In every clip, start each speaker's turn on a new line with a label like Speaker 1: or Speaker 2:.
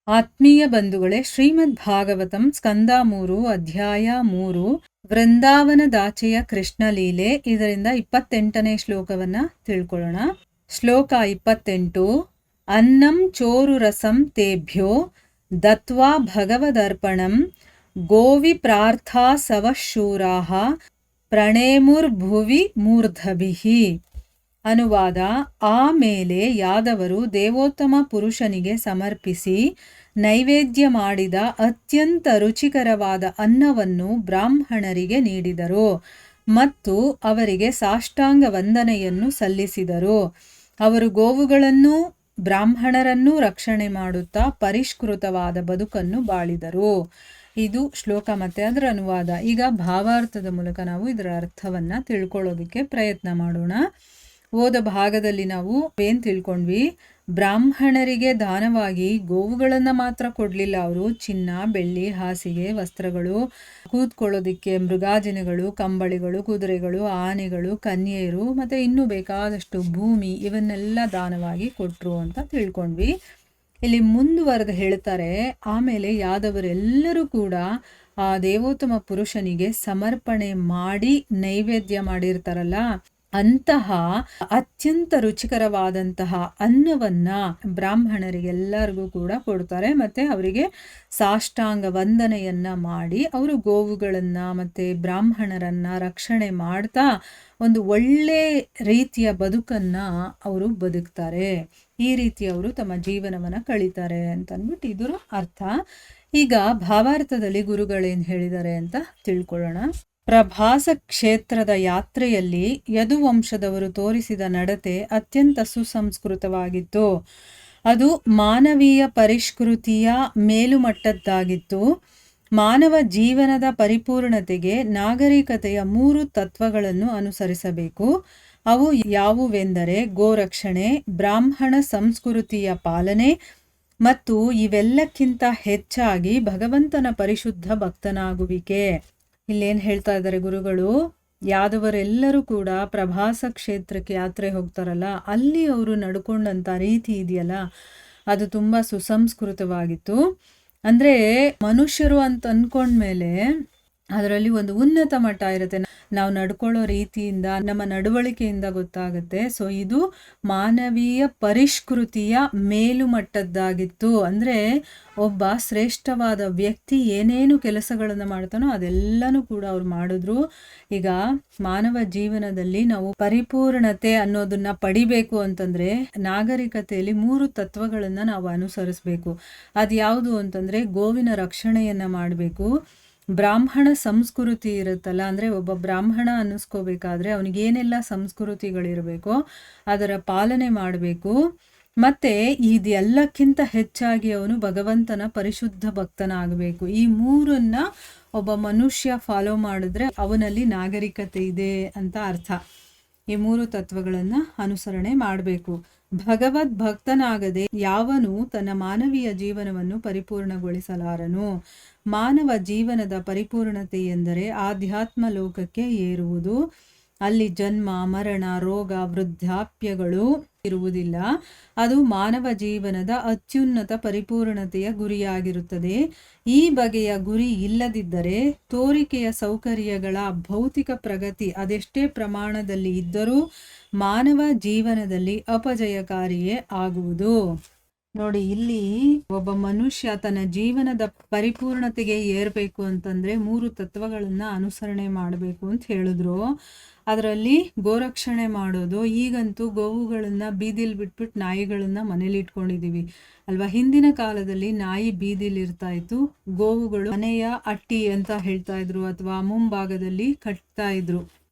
Speaker 1: ಆತ್ಮೀಯ ಬಂಧುಗಳೇ, ಶ್ರೀಮದ್ ಭಾಗವತಂ ಸ್ಕಂದ 3 ಅಧ್ಯಾಯ 3 ವೃಂದಾವನದಾಚೆಯ ಕೃಷ್ಣ ಲೀಲೆ. ಇದರಿಂದ 28ನೇ ಶ್ಲೋಕವನ್ನ ತಿಳ್ಕೊಳ್ಳೋಣ. ಶ್ಲೋಕ 28. ಅನ್ನಂ ಚೋರು ರಸಂ ತೇಭ್ಯೋ ದತ್ವಾ ಭಗವದರ್ಪಣಂ ಗೋವಿ ಪ್ರಾರ್ಥಾ ಸವಶೂರಾಹ ಪ್ರಣೇಮುರ್ಭುವಿ ಮೂರ್ಧಭಿಹಿ. ಅನುವಾದ: ಆಮೇಲೆ ಯಾದವರು ದೇವೋತ್ತಮ ಪುರುಷನಿಗೆ ಸಮರ್ಪಿಸಿ ನೈವೇದ್ಯ ಮಾಡಿದ ಅತ್ಯಂತ ರುಚಿಕರವಾದ ಅನ್ನವನ್ನು ಬ್ರಾಹ್ಮಣರಿಗೆ ನೀಡಿದರು ಮತ್ತು ಅವರಿಗೆ ಸಾಷ್ಟಾಂಗ ವಂದನೆಯನ್ನು ಸಲ್ಲಿಸಿದರು. ಅವರು ಗೋವುಗಳನ್ನೂ ಬ್ರಾಹ್ಮಣರನ್ನೂ ರಕ್ಷಣೆ ಮಾಡುತ್ತಾ ಪರಿಷ್ಕೃತವಾದ ಬದುಕನ್ನು ಬಾಳಿದರು. ಇದು ಶ್ಲೋಕ ಮತ್ತೆ ಅದರ ಅನುವಾದ. ಈಗ ಭಾವಾರ್ಥದ ಮೂಲಕ ನಾವು ಇದರ ಅರ್ಥವನ್ನ ತಿಳ್ಕೊಳ್ಳೋದಕ್ಕೆ ಪ್ರಯತ್ನ ಮಾಡೋಣ. ಓದ ಭಾಗದಲ್ಲಿ ನಾವು ಏನ್ ತಿಳ್ಕೊಂಡ್ವಿ? ಬ್ರಾಹ್ಮಣರಿಗೆ ದಾನವಾಗಿ ಗೋವುಗಳನ್ನ ಮಾತ್ರ ಕೊಡ್ಲಿಲ್ಲ ಅವರು. ಚಿನ್ನ, ಬೆಳ್ಳಿ, ಹಾಸಿಗೆ, ವಸ್ತ್ರಗಳು, ಕೂತ್ಕೊಳ್ಳೋದಿಕ್ಕೆ ಮೃಗಾಜಿನಗಳು, ಕಂಬಳಿಗಳು, ಕುದುರೆಗಳು, ಆನೆಗಳು, ಕನ್ಯೆಯರು ಮತ್ತೆ ಇನ್ನೂ ಬೇಕಾದಷ್ಟು ಭೂಮಿ, ಇವನ್ನೆಲ್ಲ ದಾನವಾಗಿ ಕೊಟ್ರು ಅಂತ ತಿಳ್ಕೊಂಡ್ವಿ. ಇಲ್ಲಿ ಮುಂದುವರೆದು ಹೇಳ್ತಾರೆ, ಆಮೇಲೆ ಯಾದವರೆಲ್ಲರೂ ಕೂಡ ಆ ದೇವೋತ್ತಮ ಪುರುಷನಿಗೆ ಸಮರ್ಪಣೆ ಮಾಡಿ ನೈವೇದ್ಯ ಮಾಡಿರ್ತಾರಲ್ಲ, ಅಂತಹ ಅತ್ಯಂತ ರುಚಿಕರವಾದಂತಹ ಅನ್ನವನ್ನ ಬ್ರಾಹ್ಮಣರಿಗೆಲ್ಲರಿಗೂ ಕೂಡ ಕೊಡ್ತಾರೆ. ಮತ್ತೆ ಅವರಿಗೆ ಸಾಷ್ಟಾಂಗ ವಂದನೆಯನ್ನ ಮಾಡಿ ಅವರು ಗೋವುಗಳನ್ನ ಮತ್ತೆ ಬ್ರಾಹ್ಮಣರನ್ನ ರಕ್ಷಣೆ ಮಾಡ್ತಾ ಒಂದು ಒಳ್ಳೆ ರೀತಿಯ ಬದುಕನ್ನ ಅವರು ಬದುಕ್ತಾರೆ. ಈ ರೀತಿ ಅವರು ತಮ್ಮ ಜೀವನವನ್ನ ಕಳೀತಾರೆ ಅಂತ ಅಂದ್ಬಿಟ್ಟು ಇದರ ಅರ್ಥ. ಈಗ ಭಾವಾರ್ಥದಲ್ಲಿ ಗುರುಗಳೇನ್ ಹೇಳಿದ್ದಾರೆ ಅಂತ ತಿಳ್ಕೊಳ್ಳೋಣ. ಪ್ರಭಾಸ ಕ್ಷೇತ್ರದ ಯಾತ್ರೆಯಲ್ಲಿ ಯದುವಂಶದವರು ತೋರಿಸಿದ ನಡತೆ ಅತ್ಯಂತ ಸುಸಂಸ್ಕೃತವಾಗಿತ್ತು. ಅದು ಮಾನವೀಯ ಪರಿಷ್ಕೃತಿಯ ಮೇಲುಮಟ್ಟದ್ದಾಗಿತ್ತು. ಮಾನವ ಜೀವನದ ಪರಿಪೂರ್ಣತೆಗೆ ನಾಗರಿಕತೆಯ 3 ತತ್ವಗಳನ್ನು ಅನುಸರಿಸಬೇಕು. ಅವು ಯಾವುವೆಂದರೆ ಗೋರಕ್ಷಣೆ, ಬ್ರಾಹ್ಮಣ ಸಂಸ್ಕೃತಿಯ ಪಾಲನೆ ಮತ್ತು ಇವೆಲ್ಲಕ್ಕಿಂತ ಹೆಚ್ಚಾಗಿ ಭಗವಂತನ ಪರಿಶುದ್ಧ ಭಕ್ತನಾಗುವಿಕೆ. ಇಲ್ಲೇನ್ ಹೇಳ್ತಾ ಇದ್ದಾರೆ ಗುರುಗಳು? ಯಾದವರೆಲ್ಲರೂ ಕೂಡ ಪ್ರಭಾಸ ಕ್ಷೇತ್ರಕ್ಕೆ ಯಾತ್ರೆ ಹೋಗ್ತಾರಲ್ಲ, ಅಲ್ಲಿ ಅವರು ನಡ್ಕೊಂಡಂತ ರೀತಿ ಇದೆಯಲ್ಲ, ಅದು ತುಂಬಾ ಸುಸಂಸ್ಕೃತವಾಗಿತ್ತು. ಅಂದ್ರೆ ಮನುಷ್ಯರು ಅಂತ ಅನ್ಕೊಂಡ್ಮೇಲೆ ಅದರಲ್ಲಿ ಒಂದು ಉನ್ನತ ಮಟ್ಟ ಇರುತ್ತೆ. ನಾವು ನಡ್ಕೊಳ್ಳೋ ರೀತಿಯಿಂದ, ನಮ್ಮ ನಡವಳಿಕೆಯಿಂದ ಗೊತ್ತಾಗುತ್ತೆ. ಸೊ ಇದು ಮಾನವೀಯ ಪರಿಷ್ಕೃತಿಯ ಮೇಲುಮಟ್ಟದ್ದಾಗಿತ್ತು. ಅಂದ್ರೆ ಒಬ್ಬ ಶ್ರೇಷ್ಠವಾದ ವ್ಯಕ್ತಿ ಏನೇನು ಕೆಲಸಗಳನ್ನ ಮಾಡ್ತಾನೋ ಅದೆಲ್ಲನೂ ಕೂಡ ಅವ್ರು ಮಾಡಿದ್ರು. ಈಗ ಮಾನವ ಜೀವನದಲ್ಲಿ ನಾವು ಪರಿಪೂರ್ಣತೆ ಅನ್ನೋದನ್ನ ಪಡಿಬೇಕು ಅಂತಂದ್ರೆ ನಾಗರಿಕತೆಯಲ್ಲಿ 3 ತತ್ವಗಳನ್ನ ನಾವು ಅನುಸರಿಸ್ಬೇಕು. ಅದ್ಯಾವುದು ಅಂತಂದ್ರೆ ಗೋವಿನ ರಕ್ಷಣೆಯನ್ನ ಮಾಡಬೇಕು. ಬ್ರಾಹ್ಮಣ ಸಂಸ್ಕೃತಿ ಇರುತ್ತಲ್ಲ, ಅಂದ್ರೆ ಒಬ್ಬ ಬ್ರಾಹ್ಮಣ ಅನ್ನಿಸ್ಕೋಬೇಕಾದ್ರೆ ಅವನಿಗೇನೆಲ್ಲ ಸಂಸ್ಕೃತಿಗಳಿರಬೇಕೋ ಅದರ ಪಾಲನೆ ಮಾಡಬೇಕು. ಮತ್ತೆ ಇದೆಲ್ಲಕ್ಕಿಂತ ಹೆಚ್ಚಾಗಿ ಅವನು ಭಗವಂತನ ಪರಿಶುದ್ಧ ಭಕ್ತನಾಗಬೇಕು. ಈ 3ನ್ನ ಒಬ್ಬ ಮನುಷ್ಯ ಫಾಲೋ ಮಾಡಿದ್ರೆ ಅವನಲ್ಲಿ ನಾಗರಿಕತೆ ಇದೆ ಅಂತ ಅರ್ಥ. ಈ 3 ತತ್ವಗಳನ್ನ ಅನುಸರಣೆ ಮಾಡಬೇಕು. ಭಗವದ್ ಭಕ್ತನಾಗದೆ ಯಾವನು ತನ್ನ ಮಾನವೀಯ ಜೀವನವನ್ನು ಪರಿಪೂರ್ಣಗೊಳಿಸಲಾರನು. ಮಾನವ ಜೀವನದ ಪರಿಪೂರ್ಣತೆ ಎಂದರೆ ಆಧ್ಯಾತ್ಮ ಲೋಕಕ್ಕೆ ಏರುವುದು. ಅಲ್ಲಿ ಜನ್ಮ, ಮರಣ, ರೋಗ, ವೃದ್ಧಾಪ್ಯಗಳು ಇರುವುದಿಲ್ಲ. ಅದು ಮಾನವ ಜೀವನದ ಅತ್ಯುನ್ನತ ಪರಿಪೂರ್ಣತೆಯ ಗುರಿಯಾಗಿರುತ್ತದೆ. ಈ ಬಗೆಯ ಗುರಿ ಇಲ್ಲದಿದ್ದರೆ ತೋರಿಕೆಯ ಸೌಕರ್ಯಗಳ ಭೌತಿಕ ಪ್ರಗತಿ ಅದೆಷ್ಟೇ ಪ್ರಮಾಣದಲ್ಲಿ ಇದ್ದರೂ ಮಾನವ ಜೀವನದಲ್ಲಿ ಅಪಜಯಕಾರಿಯೇ ಆಗುವುದು. ನೋಡಿ, ಇಲ್ಲಿ ಒಬ್ಬ ಮನುಷ್ಯ ತನ್ನ ಜೀವನದ ಪರಿಪೂರ್ಣತೆಗೆ ಏರ್ಬೇಕು ಅಂತಂದ್ರೆ 3 ತತ್ವಗಳನ್ನ ಅನುಸರಣೆ ಮಾಡಬೇಕು ಅಂತ ಹೇಳಿದ್ರು. ಅದರಲ್ಲಿ ಗೋರಕ್ಷಣೆ ಮಾಡೋದು. ಈಗಂತೂ ಗೋವುಗಳನ್ನ ಬೀದಿಲಿ ಬಿಟ್ಬಿಟ್ಟು ನಾಯಿಗಳನ್ನ ಮನೇಲಿ ಇಟ್ಕೊಂಡಿದೀವಿ ಅಲ್ವಾ? ಹಿಂದಿನ ಕಾಲದಲ್ಲಿ ನಾಯಿ ಬೀದಿಲಿ ಇರ್ತಾ ಇತ್ತು, ಗೋವುಗಳು ಮನೆಯ ಅಟ್ಟಿ ಅಂತ ಹೇಳ್ತಾ ಇದ್ರು, ಅಥವಾ ಮುಂಭಾಗದಲ್ಲಿ ಕಟ್ತಾ ಇದ್ರು.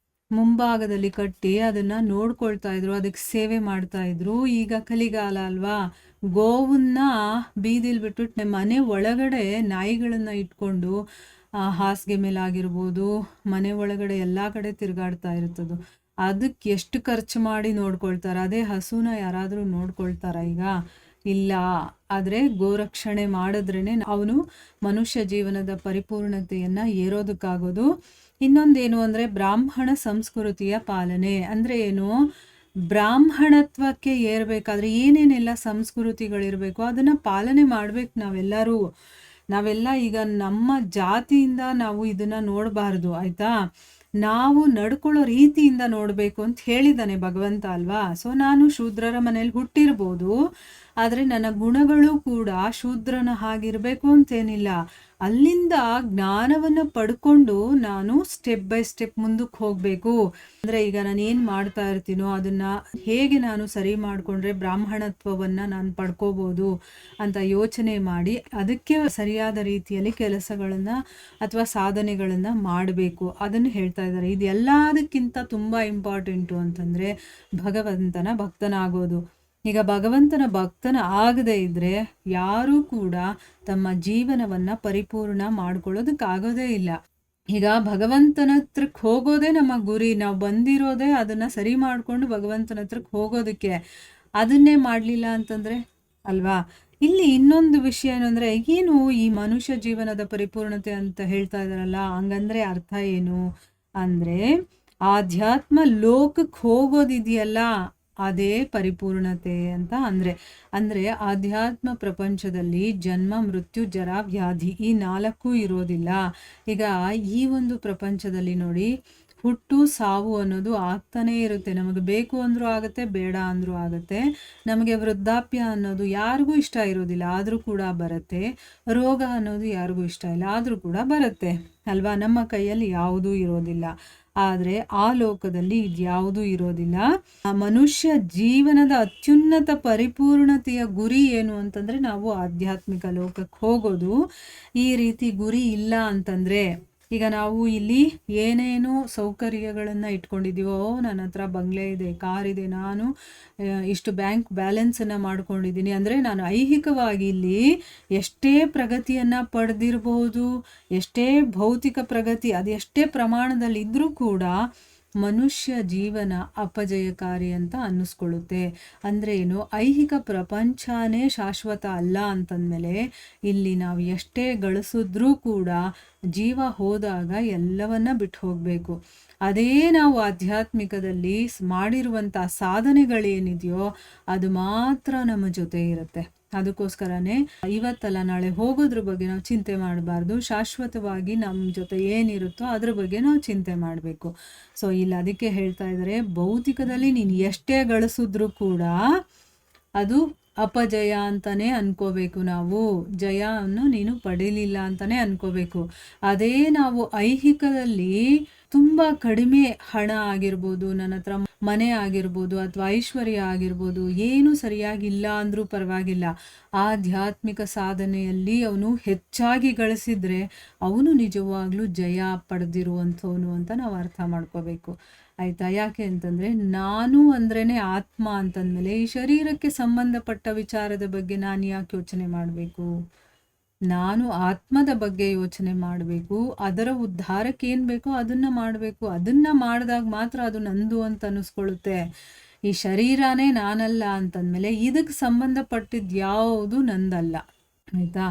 Speaker 1: ಮುಂಭಾಗದಲ್ಲಿ ಕಟ್ಟಿ ಅದನ್ನ ನೋಡ್ಕೊಳ್ತಾ ಇದ್ರು, ಅದಕ್ಕೆ ಸೇವೆ ಮಾಡ್ತಾ ಇದ್ರು. ಈಗ ಕಲಿಗಾಲ ಅಲ್ವಾ, ಗೋವನ್ನ ಬೀದಿಲ್ ಬಿಟ್ಬಿಟ್ಟು ಮನೆ ಒಳಗಡೆ ನಾಯಿಗಳನ್ನ ಇಟ್ಕೊಂಡು ಹಾಸಿಗೆ ಮೇಲಾಗಿರ್ಬೋದು, ಮನೆ ಒಳಗಡೆ ಎಲ್ಲಾ ಕಡೆ ತಿರುಗಾಡ್ತಾ ಇರ್ತದು. ಅದಕ್ಕೆ ಎಷ್ಟು ಖರ್ಚು ಮಾಡಿ ನೋಡ್ಕೊಳ್ತಾರ? ಅದೇ ಹಸುನ ಯಾರಾದ್ರೂ ನೋಡ್ಕೊಳ್ತಾರ ಈಗ? ಇಲ್ಲ. ಆದ್ರೆ ಗೋರಕ್ಷಣೆ ಮಾಡಿದ್ರೇನೆ ಅವನು ಮನುಷ್ಯ ಜೀವನದ ಪರಿಪೂರ್ಣತೆಯನ್ನ ಏರೋದಕ್ಕಾಗೋದು. ಇನ್ನೊಂದೇನು ಅಂದ್ರೆ ಬ್ರಾಹ್ಮಣ ಸಂಸ್ಕೃತಿಯ ಪಾಲನೆ ಅಂದ್ರೆ ಏನು? ಬ್ರಾಹ್ಮಣತ್ವಕ್ಕೆ ಏರಬೇಕಾದ್ರೆ ಏನೇನೆಲ್ಲ ಸಂಸ್ಕೃತಿಗಳಿರಬೇಕು ಅದನ್ನು ಪಾಲನೆ ಮಾಡ್ಬೇಕು ನಾವೆಲ್ಲ ಈಗ ನಮ್ಮ ಜಾತಿಯಿಂದ ನಾವು ಇದನ್ನು ನೋಡಬಾರ್ದು, ಆಯಿತಾ? ನಾವು ನಡ್ಕೊಳ್ಳೋ ರೀತಿಯಿಂದ ನೋಡಬೇಕು ಅಂತ ಹೇಳಿದ್ದಾನೆ ಭಗವಂತ ಅಲ್ವಾ. ಸೊ ನಾನು ಶೂದ್ರರ ಮನೇಲಿ ಹುಟ್ಟಿರ್ಬೋದು, ಆದರೆ ನನ್ನ ಗುಣಗಳು ಕೂಡ ಶೂದ್ರನ ಹಾಗಿರಬೇಕು ಅಂತೇನಿಲ್ಲ. ಅಲ್ಲಿಂದ ಜ್ಞಾನವನ್ನು ಪಡ್ಕೊಂಡು ನಾನು ಸ್ಟೆಪ್ ಬೈ ಸ್ಟೆಪ್ ಮುಂದಕ್ಕೆ ಹೋಗಬೇಕು. ಅಂದರೆ ಈಗ ನಾನು ಏನು ಮಾಡ್ತಾ ಇರ್ತೀನೋ ಅದನ್ನು ಹೇಗೆ ನಾನು ಸರಿ ಮಾಡಿಕೊಂಡ್ರೆ ಬ್ರಾಹ್ಮಣತ್ವವನ್ನು ನಾನು ಪಡ್ಕೋಬೋದು ಅಂತ ಯೋಚನೆ ಮಾಡಿ ಅದಕ್ಕೆ ಸರಿಯಾದ ರೀತಿಯಲ್ಲಿ ಕೆಲಸಗಳನ್ನು ಅಥವಾ ಸಾಧನೆಗಳನ್ನು ಮಾಡಬೇಕು, ಅದನ್ನು ಹೇಳ್ತಾ ಇದ್ದಾರೆ. ಇದೆಲ್ಲದಕ್ಕಿಂತ ತುಂಬ ಇಂಪಾರ್ಟೆಂಟು ಅಂತಂದರೆ ಭಗವಂತನ ಭಕ್ತನಾಗೋದು. ಈಗ ಭಗವಂತನ ಭಕ್ತನ ಆಗದೇ ಇದ್ದರೆ ಯಾರೂ ಕೂಡ ತಮ್ಮ ಜೀವನವನ್ನು ಪರಿಪೂರ್ಣ ಮಾಡ್ಕೊಳ್ಳೋದಕ್ಕಾಗೋದೇ ಇಲ್ಲ. ಈಗ ಭಗವಂತನ ಹತ್ರಕ್ಕೆ ಹೋಗೋದೇ ನಮ್ಮ ಗುರಿ. ನಾವು ಬಂದಿರೋದೇ ಅದನ್ನು ಸರಿ ಮಾಡಿಕೊಂಡು ಭಗವಂತನ ಹತ್ರಕ್ಕೆ ಹೋಗೋದಕ್ಕೆ. ಅದನ್ನೇ ಮಾಡಲಿಲ್ಲ ಅಂತಂದರೆ ಅಲ್ವಾ. ಇಲ್ಲಿ ಇನ್ನೊಂದು ವಿಷಯ ಏನಂದರೆ, ಏನು ಈ ಮನುಷ್ಯ ಜೀವನದ ಪರಿಪೂರ್ಣತೆ ಅಂತ ಹೇಳ್ತಾ ಇದ್ದಾರಲ್ಲ, ಹಂಗಂದ್ರೆ ಅರ್ಥ ಏನು ಅಂದರೆ ಆಧ್ಯಾತ್ಮ ಲೋಕಕ್ಕೆ ಹೋಗೋದಿದೆಯಲ್ಲ ಅದೇ ಪರಿಪೂರ್ಣತೆ ಅಂತ. ಅಂದರೆ ಆಧ್ಯಾತ್ಮ ಪ್ರಪಂಚದಲ್ಲಿ ಜನ್ಮ, ಮೃತ್ಯು, ಜರ, ವ್ಯಾಧಿ ಈ 4 ಇರೋದಿಲ್ಲ. ಈಗ ಈ ಒಂದು ಪ್ರಪಂಚದಲ್ಲಿ ನೋಡಿ, ಹುಟ್ಟು ಸಾವು ಅನ್ನೋದು ಆಗ್ತಾನೇ ಇರುತ್ತೆ. ನಮಗೆ ಬೇಕು ಅಂದರೂ ಆಗುತ್ತೆ, ಬೇಡ ಅಂದರೂ ಆಗುತ್ತೆ. ನಮಗೆ ವೃದ್ಧಾಪ್ಯ ಅನ್ನೋದು ಯಾರಿಗೂ ಇಷ್ಟ ಇರೋದಿಲ್ಲ, ಆದರೂ ಕೂಡ ಬರುತ್ತೆ. ರೋಗ ಅನ್ನೋದು ಯಾರಿಗೂ ಇಷ್ಟ ಇಲ್ಲ, ಆದರೂ ಕೂಡ ಬರುತ್ತೆ ಅಲ್ವಾ. ನಮ್ಮ ಕೈಯಲ್ಲಿ ಯಾವುದೂ ಇರೋದಿಲ್ಲ. ಆದರೆ ಆ ಲೋಕದಲ್ಲಿ ಇದ್ಯಾವುದೂ ಇರೋದಿಲ್ಲ. ಆ ಮನುಷ್ಯ ಜೀವನದ ಅತ್ಯುನ್ನತ ಪರಿಪೂರ್ಣತೆಯ ಗುರಿ ಏನು ಅಂತಂದರೆ ನಾವು ಆಧ್ಯಾತ್ಮಿಕ ಲೋಕಕ್ಕೆ ಹೋಗೋದು. ಈ ರೀತಿ ಗುರಿ ಇಲ್ಲ ಅಂತಂದರೆ, ಈಗ ನಾವು ಇಲ್ಲಿ ಏನೇನೋ ಸೌಕರ್ಯಗಳನ್ನು ಇಟ್ಕೊಂಡಿದ್ದೀವೋ, ನನ್ನ ಹತ್ರ ಬಂಗ್ಲೆ ಇದೆ, ಕಾರ್ ಇದೆ, ನಾನು ಇಷ್ಟು ಬ್ಯಾಂಕ್ ಬ್ಯಾಲೆನ್ಸನ್ನು ಮಾಡ್ಕೊಂಡಿದ್ದೀನಿ ಅಂದರೆ ನಾನು ಐಹಿಕವಾಗಿ ಇಲ್ಲಿ ಎಷ್ಟೇ ಪ್ರಗತಿಯನ್ನು ಪಡೆದಿರ್ಬೋದು, ಎಷ್ಟೇ ಭೌತಿಕ ಪ್ರಗತಿ ಅದೆಷ್ಟೇ ಪ್ರಮಾಣದಲ್ಲಿ ಇದ್ದರೂ ಕೂಡ ಮನುಷ್ಯ ಜೀವನ ಅಪಜಯಕಾರಿ ಅಂತ ಅನ್ನಿಸ್ಕೊಳ್ಳುತ್ತೆ. ಅಂದರೆ ಏನು, ಐಹಿಕ ಪ್ರಪಂಚನೇ ಶಾಶ್ವತ ಅಲ್ಲ ಅಂತಂದಮೇಲೆ ಇಲ್ಲಿ ನಾವು ಎಷ್ಟೇ ಗಳಿಸಿದ್ರೂ ಕೂಡ ಜೀವ ಹೋದಾಗ ಎಲ್ಲವನ್ನ ಬಿಟ್ಟು ಹೋಗಬೇಕು. ಅದೇ ನಾವು ಆಧ್ಯಾತ್ಮಿಕದಲ್ಲಿ ಮಾಡಿರುವಂಥ ಸಾಧನೆಗಳೇನಿದೆಯೋ ಅದು ಮಾತ್ರ ನಮ್ಮ ಜೊತೆ ಇರುತ್ತೆ. ಅದಕ್ಕೋಸ್ಕರನೇ ಇವತ್ತಲ್ಲ ನಾಳೆ ಹೋಗೋದ್ರ ಬಗ್ಗೆ ನಾವು ಚಿಂತೆ ಮಾಡಬಾರ್ದು. ಶಾಶ್ವತವಾಗಿ ನಮ್ಮ ಜೊತೆ ಏನಿರುತ್ತೋ ಅದ್ರ ಬಗ್ಗೆ ನಾವು ಚಿಂತೆ ಮಾಡಬೇಕು. ಸೊ ಇಲ್ಲಿ ಅದಕ್ಕೆ ಹೇಳ್ತಾ ಇದ್ದಾರೆ, ಭೌತಿಕದಲ್ಲಿ ನೀನು ಎಷ್ಟೇ ಗಳಿಸಿದ್ರೂ ಕೂಡ ಅದು ಅಪಜಯ ಅಂತಾನೆ ಅನ್ಕೋಬೇಕು. ನಾವು ಜಯವನ್ನು ನೀನು ಪಡೀಲಿಲ್ಲ ಅಂತಾನೆ ಅನ್ಕೋಬೇಕು. ಅದೇ ನಾವು ಐಹಿಕದಲ್ಲಿ ತುಂಬ ಕಡಿಮೆ ಹಣ ಆಗಿರ್ಬೋದು, ನನ್ನ ಹತ್ರ ಮನೆ ಆಗಿರ್ಬೋದು ಅಥವಾ ಐಶ್ವರ್ಯ ಆಗಿರ್ಬೋದು, ಏನು ಸರಿಯಾಗಿಲ್ಲ ಅಂದರೂ ಪರವಾಗಿಲ್ಲ, ಆಧ್ಯಾತ್ಮಿಕ ಸಾಧನೆಯಲ್ಲಿ ಅವನು ಹೆಚ್ಚಾಗಿ ಗಳಿಸಿದ್ರೆ ಅವನು ನಿಜವಾಗ್ಲೂ ಜಯ ಪಡೆದಿರುವಂಥವನು ಅಂತ ನಾವು ಅರ್ಥ ಮಾಡ್ಕೋಬೇಕು, ಆಯಿತಾ. ಯಾಕೆ ಅಂತಂದರೆ ನಾನು ಅಂದ್ರೇ ಆತ್ಮ ಅಂತಂದಮೇಲೆ ಈ ಶರೀರಕ್ಕೆ ಸಂಬಂಧಪಟ್ಟ ವಿಚಾರದ ಬಗ್ಗೆ ನಾನು ಯಾಕೆ ಯೋಚನೆ ಮಾಡಬೇಕು? ನಾನು ಆತ್ಮದ ಬಗ್ಗೆ ಯೋಚನೆ ಮಾಡಬೇಕು. ಅದರ ಉದ್ಧಾರಕ್ಕೆ ಏನು ಬೇಕೋ ಅದನ್ನು ಮಾಡಬೇಕು. ಅದನ್ನು ಮಾಡಿದಾಗ ಮಾತ್ರ ಅದು ನಂದು ಅಂತ ಅನ್ನಿಸ್ಕೊಳ್ಳುತ್ತೆ. ಈ ಶರೀರನೇ ನಾನಲ್ಲ ಅಂತಂದಮೇಲೆ ಇದಕ್ಕೆ ಸಂಬಂಧಪಟ್ಟಿದ್ದು ಯಾವುದು ನಂದಲ್ಲ, ಆಯಿತಾ.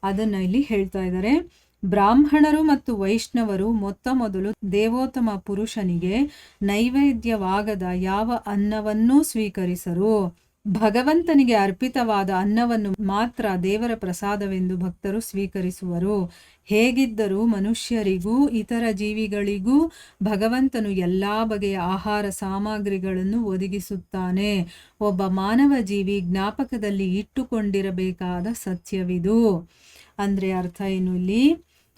Speaker 1: ಅದನ್ನು ಇಲ್ಲಿ ಹೇಳ್ತಾ ಇದ್ದಾರೆ. ಬ್ರಾಹ್ಮಣರು ಮತ್ತು ವೈಷ್ಣವರು ಮೊದಲು ದೇವೋತ್ತಮ ಪುರುಷನಿಗೆ ನೈವೇದ್ಯವಾಗದ ಯಾವ ಅನ್ನವನ್ನೂ ಸ್ವೀಕರಿಸರು. ಭಗವಂತನಿಗೆ ಅರ್ಪಿತವಾದ ಅನ್ನವನ್ನು ಮಾತ್ರ ದೇವರ ಪ್ರಸಾದವೆಂದು ಭಕ್ತರು ಸ್ವೀಕರಿಸುವರು. ಹೇಗಿದ್ದರೂ ಮನುಷ್ಯರಿಗೂ ಇತರ ಜೀವಿಗಳಿಗೂ ಭಗವಂತನು ಎಲ್ಲ ಬಗೆಯ ಆಹಾರ ಸಾಮಗ್ರಿಗಳನ್ನು ಒದಗಿಸುತ್ತಾನೆ. ಒಬ್ಬ ಮಾನವ ಜೀವಿ ಜ್ಞಾಪಕದಲ್ಲಿ ಇಟ್ಟುಕೊಂಡಿರಬೇಕಾದ ಸತ್ಯವಿದು. ಅಂದರೆ ಅರ್ಥ ಏನು, ಇಲ್ಲಿ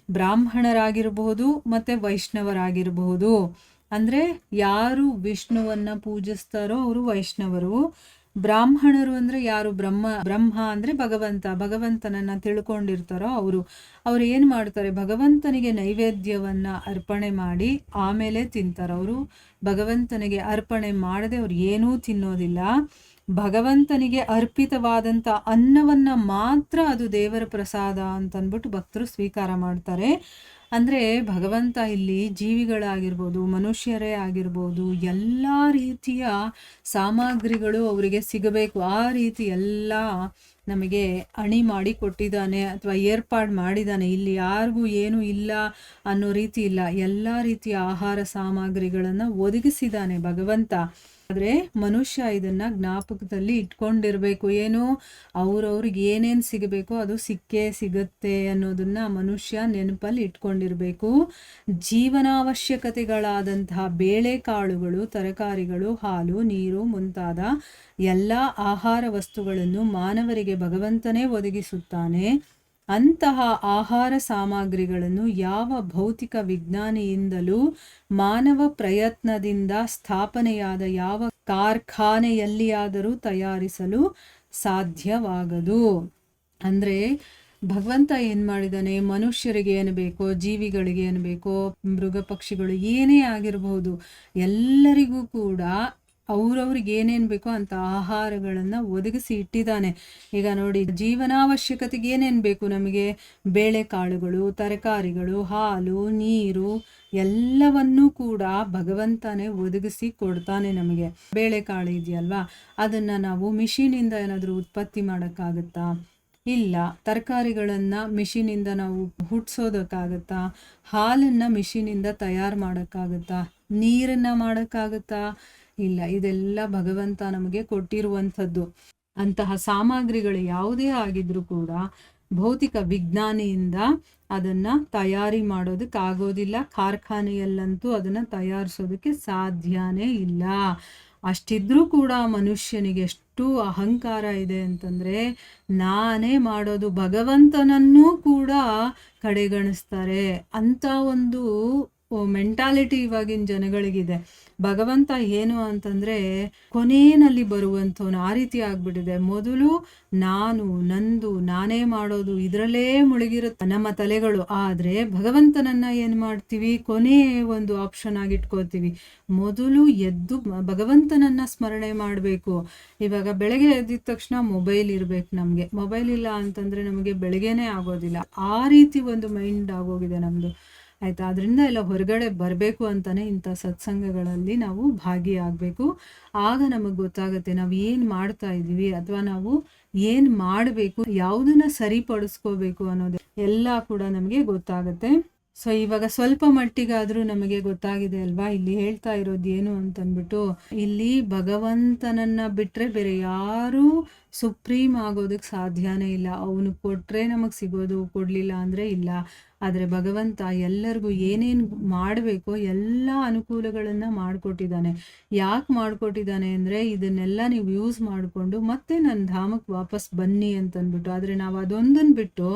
Speaker 1: ಬ್ರಾಹ್ಮಣರಾಗಿರಬಹುದು ಮತ್ತು ವೈಷ್ಣವರಾಗಿರಬಹುದು. ಅಂದರೆ ಯಾರು ವಿಷ್ಣುವನ್ನು ಪೂಜಿಸ್ತಾರೋ ಅವರು ವೈಷ್ಣವರು. ಬ್ರಾಹ್ಮಣರು ಅಂದರೆ ಯಾರು ಬ್ರಹ್ಮ ಅಂದರೆ ಭಗವಂತನನ್ನು ತಿಳ್ಕೊಂಡಿರ್ತಾರೋ ಅವರು ಏನು ಮಾಡ್ತಾರೆ, ಭಗವಂತನಿಗೆ ನೈವೇದ್ಯವನ್ನು ಅರ್ಪಣೆ ಮಾಡಿ ಆಮೇಲೆ ತಿಂತಾರೆ. ಅವರು ಭಗವಂತನಿಗೆ ಅರ್ಪಣೆ ಮಾಡದೆ ಅವ್ರು ಏನೂ ತಿನ್ನೋದಿಲ್ಲ. ಭಗವಂತನಿಗೆ ಅರ್ಪಿತವಾದಂಥ ಅನ್ನವನ್ನು ಮಾತ್ರ ಅದು ದೇವರ ಪ್ರಸಾದ ಅಂತಂದ್ಬಿಟ್ಟು ಭಕ್ತರು ಸ್ವೀಕಾರ ಮಾಡ್ತಾರೆ. ಅಂದರೆ ಭಗವಂತ ಇಲ್ಲಿ ಜೀವಿಗಳಾಗಿರ್ಬೋದು, ಮನುಷ್ಯರೇ ಆಗಿರ್ಬೋದು, ಎಲ್ಲ ರೀತಿಯ ಸಾಮಗ್ರಿಗಳು ಅವರಿಗೆ ಸಿಗಬೇಕು. ಆ ರೀತಿ ಎಲ್ಲ ನಮಗೆ ಅಣಿ ಮಾಡಿ ಕೊಟ್ಟಿದ್ದಾನೆ ಅಥವಾ ಏರ್ಪಾಡು ಮಾಡಿದ್ದಾನೆ. ಇಲ್ಲಿ ಯಾರಿಗೂ ಏನೂ ಇಲ್ಲ ಅನ್ನೋ ರೀತಿ ಇಲ್ಲ. ಎಲ್ಲ ರೀತಿಯ ಆಹಾರ ಸಾಮಗ್ರಿಗಳನ್ನು ಒದಗಿಸಿದ್ದಾನೆ ಭಗವಂತ. ಆದರೆ ಮನುಷ್ಯ ಇದನ್ನು ಜ್ಞಾಪಕದಲ್ಲಿ ಇಟ್ಕೊಂಡಿರಬೇಕು. ಏನು, ಅವ್ರವ್ರಿಗೆ ಏನೇನು ಸಿಗಬೇಕೋ ಅದು ಸಿಕ್ಕೇ ಸಿಗುತ್ತೆ ಅನ್ನೋದನ್ನು ಮನುಷ್ಯ ನೆನಪಲ್ಲಿ ಇಟ್ಕೊಂಡಿರಬೇಕು. ಜೀವನಾವಶ್ಯಕತೆಗಳಾದಂತಹ ಬೇಳೆಕಾಳುಗಳು, ತರಕಾರಿಗಳು, ಹಾಲು, ನೀರು ಮುಂತಾದ ಎಲ್ಲ ಆಹಾರ ವಸ್ತುಗಳನ್ನು ಮಾನವರಿಗೆ ಭಗವಂತನೇ ಒದಗಿಸುತ್ತಾನೆ. ಅಂತಹ ಆಹಾರ ಸಾಮಗ್ರಿಗಳನ್ನು ಯಾವ ಭೌತಿಕ ವಿಜ್ಞಾನಿಯಿಂದಲೂ ಮಾನವ ಪ್ರಯತ್ನದಿಂದ ಸ್ಥಾಪನೆಯಾದ ಯಾವ ಕಾರ್ಖಾನೆಯಲ್ಲಿಯಾದರೂ ತಯಾರಿಸಲು ಸಾಧ್ಯವಾಗದು. ಅಂದರೆ ಭಗವಂತ ಏನು ಮಾಡಿದ್ದಾನೆ, ಮನುಷ್ಯರಿಗೆ ಏನು ಬೇಕೋ, ಜೀವಿಗಳಿಗೆ ಏನು ಬೇಕೋ, ಮೃಗ ಪಕ್ಷಿಗಳು ಏನೇ ಆಗಿರಬಹುದು, ಎಲ್ಲರಿಗೂ ಕೂಡ ಅವ್ರವ್ರಿಗೆ ಏನೇನು ಬೇಕೋ ಅಂಥ ಆಹಾರಗಳನ್ನು ಒದಗಿಸಿ ಇಟ್ಟಿದ್ದಾನೆ. ಈಗ ನೋಡಿ, ಜೀವನಾವಶ್ಯಕತೆಗೆ ಏನೇನು ಬೇಕು ನಮಗೆ, ಬೇಳೆಕಾಳುಗಳು, ತರಕಾರಿಗಳು, ಹಾಲು, ನೀರು ಎಲ್ಲವನ್ನೂ ಕೂಡ ಭಗವಂತನೇ ಒದಗಿಸಿ ಕೊಡ್ತಾನೆ ನಮಗೆ. ಬೇಳೆಕಾಳು ಇದೆಯಲ್ವಾ, ಅದನ್ನು ನಾವು ಮಿಷಿನಿಂದ ಏನಾದರೂ ಉತ್ಪತ್ತಿ ಮಾಡೋಕ್ಕಾಗತ್ತಾ? ಇಲ್ಲ. ತರಕಾರಿಗಳನ್ನು ಮಿಷಿನಿಂದ ನಾವು ಹುಟ್ಟಿಸೋದಕ್ಕಾಗತ್ತಾ? ಹಾಲನ್ನು ಮಿಷಿನಿಂದ ತಯಾರು ಮಾಡೋಕ್ಕಾಗತ್ತಾ? ನೀರನ್ನು ಮಾಡೋಕ್ಕಾಗತ್ತಾ? ಇಲ್ಲ. ಇದೆಲ್ಲ ಭಗವಂತ ನಮಗೆ ಕೊಟ್ಟಿರುವಂಥದ್ದು. ಅಂತಹ ಸಾಮಗ್ರಿಗಳು ಯಾವುದೇ ಆಗಿದ್ರೂ ಕೂಡ ಭೌತಿಕ ವಿಜ್ಞಾನಿಯಿಂದ ಅದನ್ನು ತಯಾರಿ ಮಾಡೋದಕ್ಕಾಗೋದಿಲ್ಲ. ಕಾರ್ಖಾನೆಯಲ್ಲಂತೂ ಅದನ್ನು ತಯಾರಿಸೋದಕ್ಕೆ ಸಾಧ್ಯನೇ ಇಲ್ಲ. ಅಷ್ಟಿದ್ರೂ ಕೂಡ ಮನುಷ್ಯನಿಗೆ ಎಷ್ಟು ಅಹಂಕಾರ ಇದೆ ಅಂತಂದರೆ, ನಾನೇ ಮಾಡೋದು, ಭಗವಂತನನ್ನೂ ಕೂಡ ಕಡೆಗಣಿಸ್ತಾರೆ. ಅಂಥ ಒಂದು ಮೆಂಟಾಲಿಟಿ ಇವಾಗಿನ ಜನಗಳಿಗಿದೆ. ಭಗವಂತ ಏನು ಅಂತಂದರೆ ಕೊನೆಯಲ್ಲಿ ಬರುವಂಥವನು, ಆ ರೀತಿ ಆಗ್ಬಿಟ್ಟಿದೆ. ಮೊದಲು ನಾನು, ನಂದು, ನಾನೇ ಮಾಡೋದು, ಇದರಲ್ಲೇ ಮುಳುಗಿರುತ್ತೆ ನಮ್ಮ ತಲೆಗಳು. ಆದರೆ ಭಗವಂತನನ್ನು ಏನು ಮಾಡ್ತೀವಿ, ಕೊನೆ ಒಂದು ಆಪ್ಷನ್ ಆಗಿ ಇಟ್ಕೋತೀವಿ. ಮೊದಲು ಎದ್ದು ಭಗವಂತನನ್ನು ಸ್ಮರಣೆ ಮಾಡಬೇಕು. ಇವಾಗ ಬೆಳಗ್ಗೆ ಎದ್ದಿದ ತಕ್ಷಣ ಮೊಬೈಲ್ ಇರಬೇಕು ನಮಗೆ. ಮೊಬೈಲ್ ಇಲ್ಲ ಅಂತಂದರೆ ನಮಗೆ ಬೆಳಗ್ಗೆನೇ ಆಗೋದಿಲ್ಲ. ಆ ರೀತಿ ಒಂದು ಮೈಂಡ್ ಆಗೋಗಿದೆ ನಮ್ಮದು, ಆಯಿತಾ. ಅದರಿಂದ ಎಲ್ಲ ಹೊರಗಡೆ ಬರಬೇಕು ಅಂತಲೇ ಇಂಥ ಸತ್ಸಂಗಗಳಲ್ಲಿ ನಾವು ಭಾಗಿಯಾಗಬೇಕು. ಆಗ ನಮಗೆ ಗೊತ್ತಾಗುತ್ತೆ ನಾವು ಏನು ಮಾಡ್ತಾ ಇದ್ದೀವಿ, ಅಥವಾ ನಾವು ಏನು ಮಾಡಬೇಕು, ಯಾವುದನ್ನು ಸರಿಪಡಿಸ್ಕೋಬೇಕು ಅನ್ನೋದು ಎಲ್ಲ ಕೂಡ ನಮಗೆ ಗೊತ್ತಾಗುತ್ತೆ. ಸೊ ಇವಾಗ ಸ್ವಲ್ಪ ಮಟ್ಟಿಗಾದರೂ ನಮಗೆ ಗೊತ್ತಾಗಿದೆ ಅಲ್ವಾ, ಇಲ್ಲಿ ಹೇಳ್ತಾ ಇರೋದು ಏನು ಅಂತಂದ್ಬಿಟ್ಟು. ಇಲ್ಲಿ ಭಗವಂತನನ್ನು ಬಿಟ್ಟರೆ ಬೇರೆ ಯಾರೂ ಸುಪ್ರೀಂ ಆಗೋದಕ್ಕೆ ಸಾಧ್ಯನೇ ಇಲ್ಲ. ಅವನು ಕೊಟ್ಟರೆ ನಮಗೆ ಸಿಗೋದು, ಕೊಡಲಿಲ್ಲ ಅಂದರೆ ಇಲ್ಲ. ಆದರೆ ಭಗವಂತ ಎಲ್ಲರಿಗೂ ಏನೇನು ಮಾಡಬೇಕೋ ಎಲ್ಲ ಅನುಕೂಲಗಳನ್ನು ಮಾಡಿಕೊಟ್ಟಿದ್ದಾನೆ. ಯಾಕೆ ಮಾಡಿಕೊಟ್ಟಿದ್ದಾನೆ ಅಂದರೆ, ಇದನ್ನೆಲ್ಲ ನೀವು ಯೂಸ್ ಮಾಡಿಕೊಂಡು ಮತ್ತೆ ನನ್ನ ಧಾಮಕ್ಕೆ ವಾಪಸ್ ಬನ್ನಿ ಅಂತಂದ್ಬಿಟ್ಟು. ಆದರೆ ನಾವು ಅದೊಂದನ್ನು ಬಿಟ್ಟು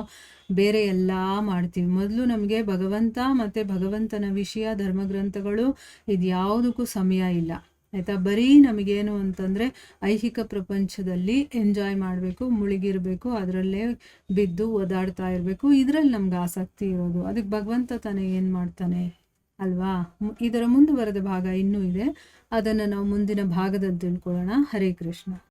Speaker 1: ಬೇರೆ ಎಲ್ಲ ಮಾಡ್ತೀವಿ. ಮೊದಲು ನಮಗೆ ಭಗವಂತ ಮತ್ತು ಭಗವಂತನ ವಿಷಯ, ಧರ್ಮಗ್ರಂಥಗಳು, ಇದು ಯಾವುದಕ್ಕೂ ಸಮಯ ಇಲ್ಲ, ಆಯಿತಾ. ಬರೀ ನಮಗೇನು ಅಂತಂದರೆ ಐಹಿಕ ಪ್ರಪಂಚದಲ್ಲಿ ಎಂಜಾಯ್ ಮಾಡಬೇಕು, ಮುಳುಗಿರಬೇಕು, ಅದರಲ್ಲೇ ಬಿದ್ದು ಓದಾಡ್ತಾ ಇರಬೇಕು. ಇದರಲ್ಲಿ ನಮ್ಗೆ ಆಸಕ್ತಿ ಇರೋದು. ಅದಕ್ಕೆ ಭಗವಂತ ತಾನೇ ಏನು ಮಾಡ್ತಾನೆ ಅಲ್ವಾ. ಇದರ ಮುಂದುವರೆದ ಭಾಗ ಇನ್ನೂ ಇದೆ, ಅದನ್ನು ನಾವು ಮುಂದಿನ ಭಾಗದಲ್ಲಿ ತಿಳ್ಕೊಳ್ಳೋಣ. ಹರೇ ಕೃಷ್ಣ.